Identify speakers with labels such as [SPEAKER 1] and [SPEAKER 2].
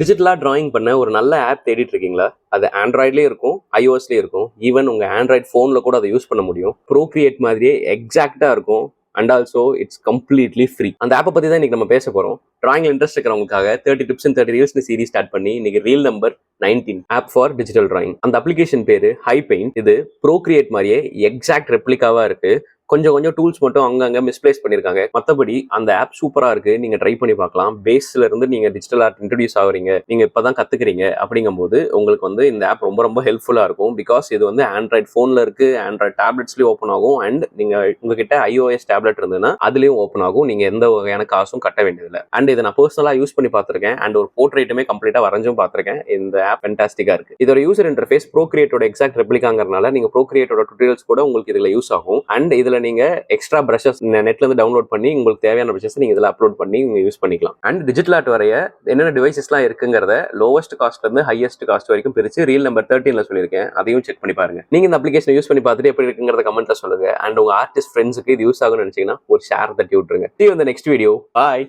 [SPEAKER 1] டிஜிட்டலா drawing பண்ண ஒரு நல்ல ஆப் தேடிட்டு இருக்கீங்களா? அது ஆண்ட்ராய்ட்லயும் இருக்கும், iOSலயும் இருக்கும். ஈவன் உங்க ஆண்ட்ராய்ட் ஃபோன்ல கூட அத யூஸ் பண்ண முடியும். ப்ரோக்ரியேட் மாதிரியே எக்ஸாக்ட்டா இருக்கும். And also it's completely free. அந்த ஆப்ப பத்தி தான் இன்னைக்கு நம்ம பேச போறோம். டிராயிங்ல இன்ட்ரெஸ்ட் இருக்கிறவங்களுக்காக 30 டிப்ஸ் இன் 30 ரீல்ஸ்னு சீரிஸ் ஸ்டார்ட் பண்ணி இன்னைக்கு reel number 19 app for digital drawing. அந்த அப்ளிகேஷன் பேரு ஹை பெயிண்ட். இது ப்ரோக்ரியேட் மாதிரியே எக்ஸாக்ட் ரெப்ளிகாவா இருக்கு. கொஞ்சம் கொஞ்சம் டூல்ஸ் மட்டும் அங்கங்க மிஸ்பிளேஸ் பண்ணிருக்காங்க. மத்தபடி அந்த ஆப் சூப்பரா இருக்கு. நீங்க ட்ரை பண்ணி பார்க்கலாம். பேஸ்ல இருந்து நீங்க டிஜிட்டல் ஆர்ட் இன்ட்ரோடியூஸ் ஆகுறீங்க, நீங்க இப்பதான் கத்துக்கிறீங்க அப்படிங்கும்போது உங்களுக்கு வந்து இந்த ஆப் ரொம்ப ரொம்ப ஹெல்ப்ஃபுல்லா இருக்கும். பிகாஸ் இது வந்து ஆண்ட்ராய்ட் போன்ல இருக்கு, ஆண்ட்ராய்ட் டேப்லெட்ஸ்லயும் ஓப்பன் ஆகும். அண்ட் நீங்க உங்ககிட்ட iOS டேப்லெட் இருந்ததுன்னா அதுலயும் ஓப்பன் ஆகும். நீங்க எந்த வகையான காசும் கட்ட வேண்டியதில்லை. அண்ட் இதை நான் பர்சனலா யூஸ் பண்ணி பார்த்திருக்கேன். அண்ட் ஒரு போர்ட்ரேட்டுமே கம்ப்ளீட்டா வரைஞ்சும் பார்த்திருக்கேன். இந்த ஆப் ஃபேண்டாஸ்டிக்கா இருக்கு. இதோட யூசர் இன்டர்ஃபேஸ் ப்ரோக்ரியேட்டோட எக்ஸாக்ட் ரெப்ளிகாங்கிறதுனால நீங்க ப்ரோக்ரியேட்டோட டுட்டோரியல்ஸ் கூட உங்களுக்கு இதுல யூஸ் ஆகும். அண்ட் இதுல நீங்க எக்ஸ்ட்ரா பிரஷஸ் நெட்ல இருந்து டவுன்லோட் பண்ணி உங்களுக்கு தேவையான பிரஷஸ் நீங்க இதுல அப்லோட் பண்ணி நீங்க யூஸ் பண்ணிக்கலாம். அண்ட் டிஜிட்டல் ஆர்ட் வரைய என்னென்ன டிவைசஸ்லாம் இருக்குங்கிறத லோவஸ்ட் காஸ்ட்ல இருந்து ஹையஸ்ட் காஸ்ட் வரைக்கும் பிரிச்சு ரீல் நம்பர் 13ல சொல்லியிருக்கேன். அதையும் செக் பண்ணி பாருங்க. நீங்க இந்த அப்ளிகேஷன் யூஸ் பண்ணி பார்த்துட்டு எப்படி இருக்குங்கிறத கமெண்ட்ல சொல்லுங்க. அண்ட் உங்க ஆர்டிஸ்ட் ஃப்ரெண்ட்ஸுக்கு இது யூஸ் ஆகும்னு நினைச்சீங்கன்னா ஒரு ஷேர் தட்டி விட்டுருங்க. See you in the next video. Bye.